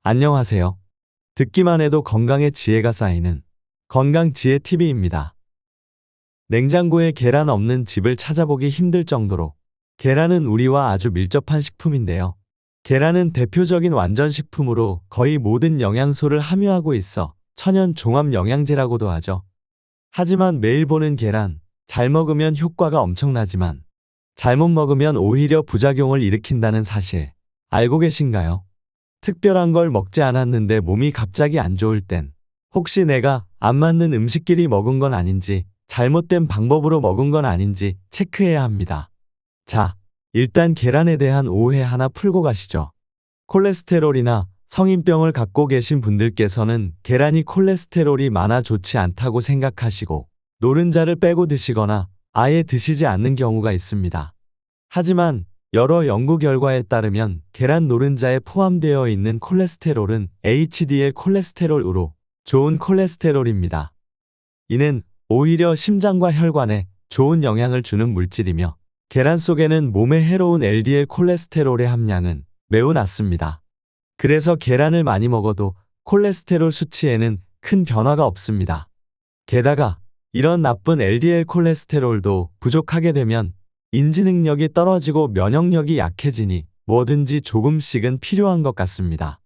안녕하세요. 듣기만 해도 건강의 지혜가 쌓이는 건강 지혜 TV입니다. 냉장고에 계란 없는 집을 찾아보기 힘들 정도로 계란은 우리와 아주 밀접한 식품인데요. 계란은 대표적인 완전식품으로 거의 모든 영양소를 함유하고 있어 천연 종합 영양제라고도 하죠. 하지만 매일 보는 계란, 잘 먹으면 효과가 엄청나지만 잘못 먹으면 오히려 부작용을 일으킨다는 사실 알고 계신가요? 특별한 걸 먹지 않았는데 몸이 갑자기 안 좋을 땐 혹시 내가 안 맞는 음식끼리 먹은 건 아닌지 잘못된 방법으로 먹은 건 아닌지 체크해야 합니다. 자, 일단 계란에 대한 오해 하나 풀고 가시죠. 콜레스테롤이나 성인병을 갖고 계신 분들께서는 계란이 콜레스테롤이 많아 좋지 않다고 생각하시고 노른자를 빼고 드시거나 아예 드시지 않는 경우가 있습니다. 하지만 여러 연구 결과에 따르면 계란 노른자에 포함되어 있는 콜레스테롤은 HDL 콜레스테롤으로 좋은 콜레스테롤입니다. 이는 오히려 심장과 혈관에 좋은 영향을 주는 물질이며 계란 속에는 몸에 해로운 LDL 콜레스테롤의 함량은 매우 낮습니다. 그래서 계란을 많이 먹어도 콜레스테롤 수치에는 큰 변화가 없습니다. 게다가 이런 나쁜 LDL 콜레스테롤도 부족하게 되면 인지 능력이 떨어지고 면역력이 약해지니 뭐든지 조금씩은 필요한 것 같습니다.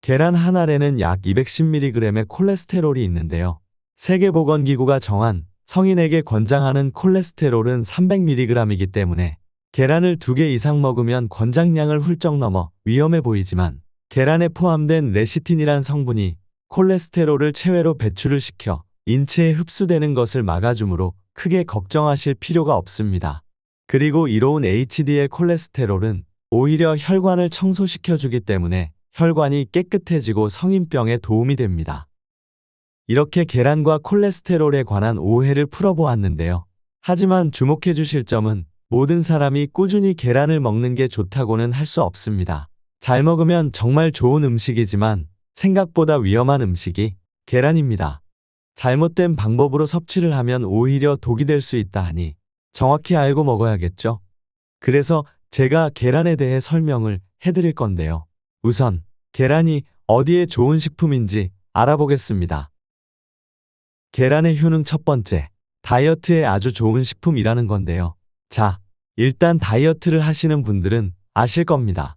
계란 한 알에는 약 210mg의 콜레스테롤이 있는데요. 세계보건기구가 정한 성인에게 권장하는 콜레스테롤은 300mg이기 때문에 계란을 2개 이상 먹으면 권장량을 훌쩍 넘어 위험해 보이지만 계란에 포함된 레시틴이란 성분이 콜레스테롤을 체외로 배출을 시켜 인체에 흡수되는 것을 막아주므로 크게 걱정하실 필요가 없습니다. 그리고 이로운 HDL 콜레스테롤은 오히려 혈관을 청소시켜주기 때문에 혈관이 깨끗해지고 성인병에 도움이 됩니다. 이렇게 계란과 콜레스테롤에 관한 오해를 풀어보았는데요. 하지만 주목해 주실 점은 모든 사람이 꾸준히 계란을 먹는 게 좋다고는 할 수 없습니다. 잘 먹으면 정말 좋은 음식이지만 생각보다 위험한 음식이 계란입니다. 잘못된 방법으로 섭취를 하면 오히려 독이 될 수 있다 하니 정확히 알고 먹어야겠죠. 그래서 제가 계란에 대해 설명을 해드릴 건데요. 우선 계란이 어디에 좋은 식품인지 알아보겠습니다. 계란의 효능 첫 번째, 다이어트에 아주 좋은 식품이라는 건데요. 자, 일단 다이어트를 하시는 분들은 아실 겁니다.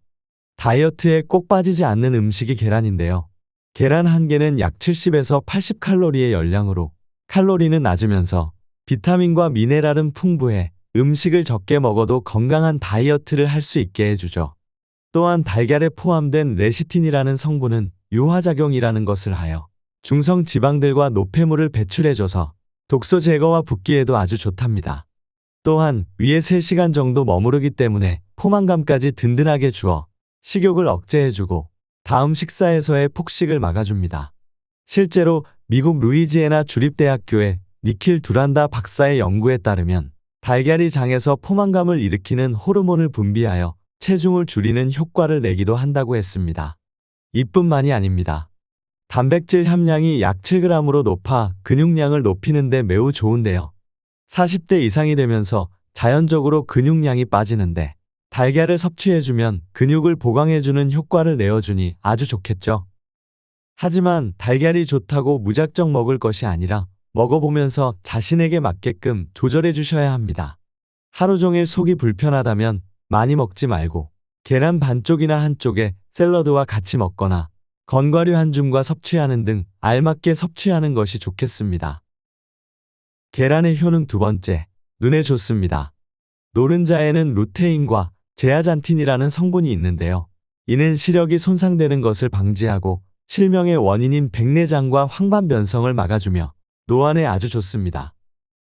다이어트에 꼭 빠지지 않는 음식이 계란인데요. 계란 한 개는 약 70에서 80칼로리의 열량으로 칼로리는 낮으면서 비타민과 미네랄은 풍부해 음식을 적게 먹어도 건강한 다이어트를 할 수 있게 해주죠. 또한 달걀에 포함된 레시틴이라는 성분은 유화작용이라는 것을 하여 중성 지방들과 노폐물을 배출해줘서 독소 제거와 붓기에도 아주 좋답니다. 또한 위에 3시간 정도 머무르기 때문에 포만감까지 든든하게 주어 식욕을 억제해주고 다음 식사에서의 폭식을 막아줍니다. 실제로 미국 루이지애나 주립대학교의 니킬 두란다 박사의 연구에 따르면 달걀이 장에서 포만감을 일으키는 호르몬을 분비하여 체중을 줄이는 효과를 내기도 한다고 했습니다. 이뿐만이 아닙니다. 단백질 함량이 약 7g으로 높아 근육량을 높이는 데 매우 좋은데요. 40대 이상이 되면서 자연적으로 근육량이 빠지는데 달걀을 섭취해주면 근육을 보강해주는 효과를 내어주니 아주 좋겠죠. 하지만 달걀이 좋다고 무작정 먹을 것이 아니라 먹어보면서 자신에게 맞게끔 조절해 주셔야 합니다. 하루 종일 속이 불편하다면 많이 먹지 말고 계란 반쪽이나 한쪽에 샐러드와 같이 먹거나 건과류 한 줌과 섭취하는 등 알맞게 섭취하는 것이 좋겠습니다. 계란의 효능 두 번째, 눈에 좋습니다. 노른자에는 루테인과 제아잔틴이라는 성분이 있는데요. 이는 시력이 손상되는 것을 방지하고 실명의 원인인 백내장과 황반변성을 막아주며 노안에 아주 좋습니다.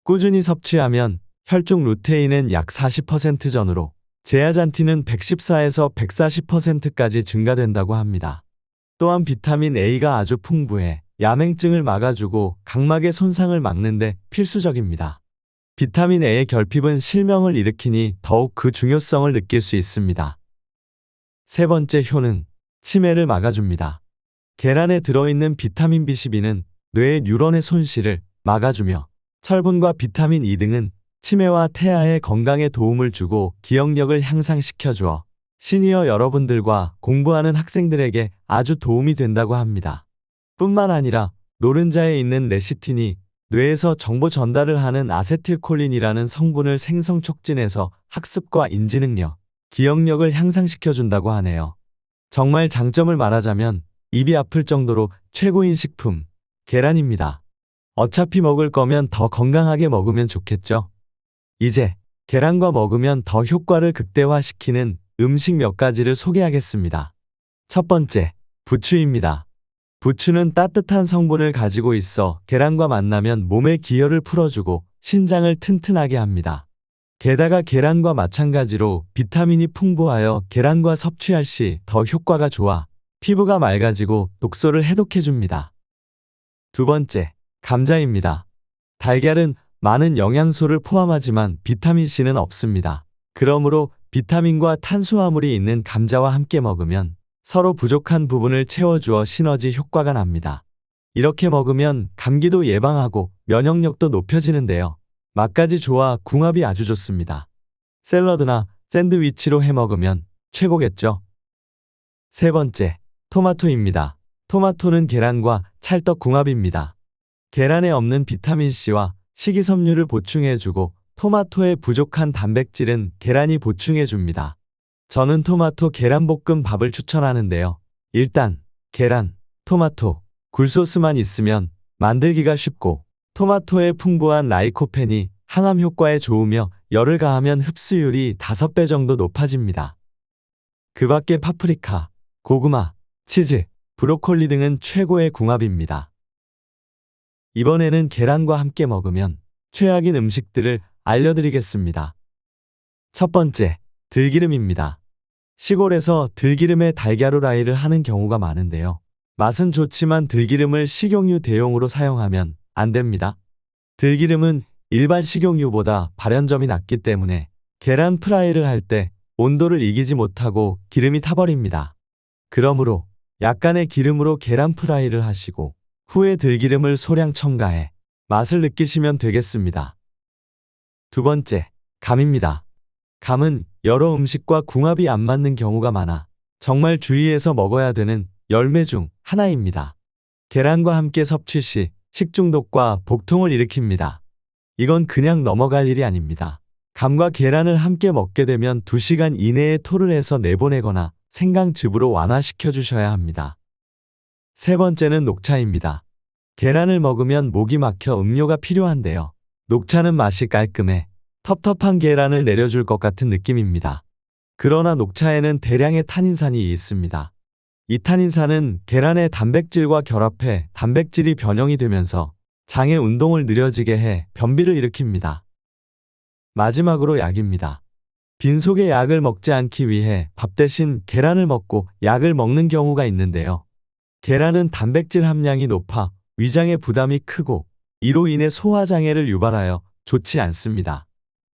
꾸준히 섭취하면 혈중 루테인은 약 40% 전후로 제아잔틴은 114에서 140%까지 증가된다고 합니다. 또한 비타민 A가 아주 풍부해 야맹증을 막아주고 각막의 손상을 막는데 필수적입니다. 비타민 A의 결핍은 실명을 일으키니 더욱 그 중요성을 느낄 수 있습니다. 세 번째 효능, 치매를 막아줍니다. 계란에 들어있는 비타민 B12는 뇌의 뉴런의 손실을 막아주며 철분과 비타민 E 등은 치매와 태아의 건강에 도움을 주고 기억력을 향상시켜주어 시니어 여러분들과 공부하는 학생들에게 아주 도움이 된다고 합니다. 뿐만 아니라 노른자에 있는 레시틴이 뇌에서 정보 전달을 하는 아세틸콜린이라는 성분을 생성 촉진해서 학습과 인지 능력, 기억력을 향상시켜준다고 하네요. 정말 장점을 말하자면 입이 아플 정도로 최고인 식품, 계란입니다. 어차피 먹을 거면 더 건강하게 먹으면 좋겠죠? 이제 계란과 먹으면 더 효과를 극대화시키는 음식 몇 가지를 소개하겠습니다. 첫 번째, 부추입니다. 부추는 따뜻한 성분을 가지고 있어 계란과 만나면 몸의 기혈을 풀어주고 신장을 튼튼하게 합니다. 게다가 계란과 마찬가지로 비타민이 풍부하여 계란과 섭취할 시 더 효과가 좋아 피부가 맑아지고 독소를 해독해줍니다. 두 번째, 감자입니다. 달걀은 많은 영양소를 포함하지만 비타민C는 없습니다. 그러므로 비타민과 탄수화물이 있는 감자와 함께 먹으면 서로 부족한 부분을 채워주어 시너지 효과가 납니다. 이렇게 먹으면 감기도 예방하고 면역력도 높여지는데요. 맛까지 좋아 궁합이 아주 좋습니다. 샐러드나 샌드위치로 해 먹으면 최고겠죠? 세 번째, 토마토입니다. 토마토는 계란과 찰떡 궁합입니다. 계란에 없는 비타민C와 식이섬유를 보충해주고 토마토의 부족한 단백질은 계란이 보충해줍니다. 저는 토마토 계란볶음 밥을 추천하는데요. 일단 계란, 토마토, 굴소스만 있으면 만들기가 쉽고 토마토의 풍부한 라이코펜이 항암 효과에 좋으며 열을 가하면 흡수율이 5배 정도 높아집니다. 그 밖에 파프리카, 고구마, 치즈, 브로콜리 등은 최고의 궁합입니다. 이번에는 계란과 함께 먹으면 최악인 음식들을 알려드리겠습니다. 첫 번째, 들기름입니다. 시골에서 들기름에 달걀후라이를 하는 경우가 많은데요. 맛은 좋지만 들기름을 식용유 대용으로 사용하면 안 됩니다. 들기름은 일반 식용유보다 발연점이 낮기 때문에 계란 프라이를 할 때 온도를 이기지 못하고 기름이 타버립니다. 그러므로 약간의 기름으로 계란 프라이를 하시고 후에 들기름을 소량 첨가해 맛을 느끼시면 되겠습니다. 두 번째, 감입니다. 감은 여러 음식과 궁합이 안 맞는 경우가 많아 정말 주의해서 먹어야 되는 열매 중 하나입니다. 계란과 함께 섭취 시 식중독과 복통을 일으킵니다. 이건 그냥 넘어갈 일이 아닙니다. 감과 계란을 함께 먹게 되면 2시간 이내에 토를 해서 내보내거나 생강즙으로 완화시켜 주셔야 합니다. 세 번째는 녹차입니다. 계란을 먹으면 목이 막혀 음료가 필요한데요. 녹차는 맛이 깔끔해 텁텁한 계란을 내려줄 것 같은 느낌입니다. 그러나 녹차에는 대량의 탄닌산이 있습니다. 이 탄닌산은 계란의 단백질과 결합해 단백질이 변형이 되면서 장의 운동을 느려지게 해 변비를 일으킵니다. 마지막으로 약입니다. 빈속에 약을 먹지 않기 위해 밥 대신 계란을 먹고 약을 먹는 경우가 있는데요. 계란은 단백질 함량이 높아 위장의 부담이 크고 이로 인해 소화장애를 유발하여 좋지 않습니다.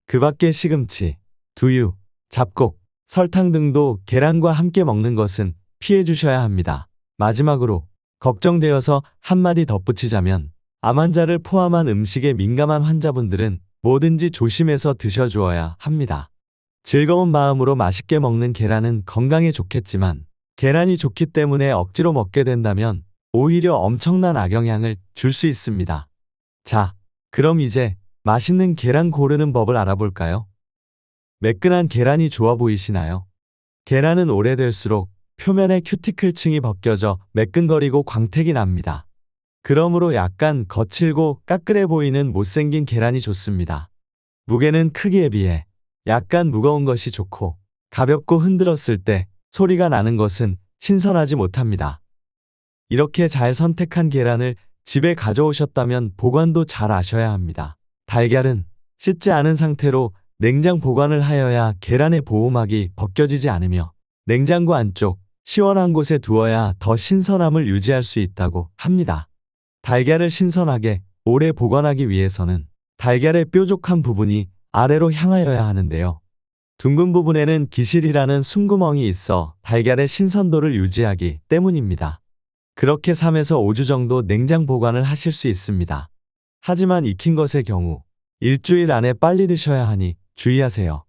그 밖에 시금치, 두유, 잡곡, 설탕 등도 계란과 함께 먹는 것은 피해 주셔야 합니다. 마지막으로 걱정되어서 한마디 덧붙이자면 암 환자를 포함한 음식에 민감한 환자분들은 뭐든지 조심해서 드셔주어야 합니다. 즐거운 마음으로 맛있게 먹는 계란은 건강에 좋겠지만 계란이 좋기 때문에 억지로 먹게 된다면 오히려 엄청난 악영향을 줄 수 있습니다. 자, 그럼 이제 맛있는 계란 고르는 법을 알아볼까요? 매끈한 계란이 좋아 보이시나요? 계란은 오래될수록 표면의 큐티클층이 벗겨져 매끈거리고 광택이 납니다. 그러므로 약간 거칠고 까끌해 보이는 못생긴 계란이 좋습니다. 무게는 크기에 비해 약간 무거운 것이 좋고 가볍고 흔들었을 때 소리가 나는 것은 신선하지 못합니다. 이렇게 잘 선택한 계란을 집에 가져오셨다면 보관도 잘 아셔야 합니다. 달걀은 씻지 않은 상태로 냉장 보관을 하여야 계란의 보호막이 벗겨지지 않으며 냉장고 안쪽 시원한 곳에 두어야 더 신선함을 유지할 수 있다고 합니다. 달걀을 신선하게 오래 보관하기 위해서는 달걀의 뾰족한 부분이 아래로 향하여야 하는데요. 둥근 부분에는 기실이라는 숨구멍이 있어 달걀의 신선도를 유지하기 때문입니다. 그렇게 3에서 5주 정도 냉장 보관을 하실 수 있습니다. 하지만 익힌 것의 경우 일주일 안에 빨리 드셔야 하니 주의하세요.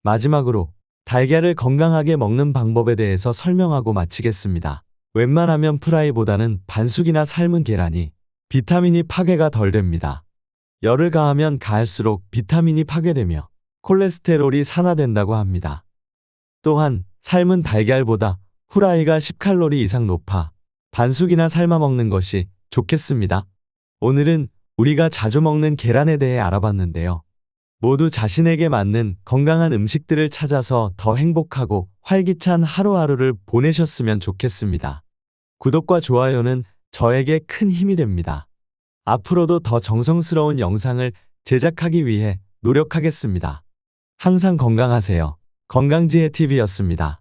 마지막으로 달걀을 건강하게 먹는 방법에 대해서 설명하고 마치겠습니다. 웬만하면 프라이보다는 반숙이나 삶은 계란이 비타민이 파괴가 덜 됩니다. 열을 가하면 가할수록 비타민이 파괴되며 콜레스테롤이 산화된다고 합니다. 또한 삶은 달걀보다 후라이가 10칼로리 이상 높아 반숙이나 삶아 먹는 것이 좋겠습니다. 오늘은 우리가 자주 먹는 계란에 대해 알아봤는데요. 모두 자신에게 맞는 건강한 음식들을 찾아서 더 행복하고 활기찬 하루하루를 보내셨으면 좋겠습니다. 구독과 좋아요는 저에게 큰 힘이 됩니다. 앞으로도 더 정성스러운 영상을 제작하기 위해 노력하겠습니다. 항상 건강하세요. 건강지혜 TV였습니다.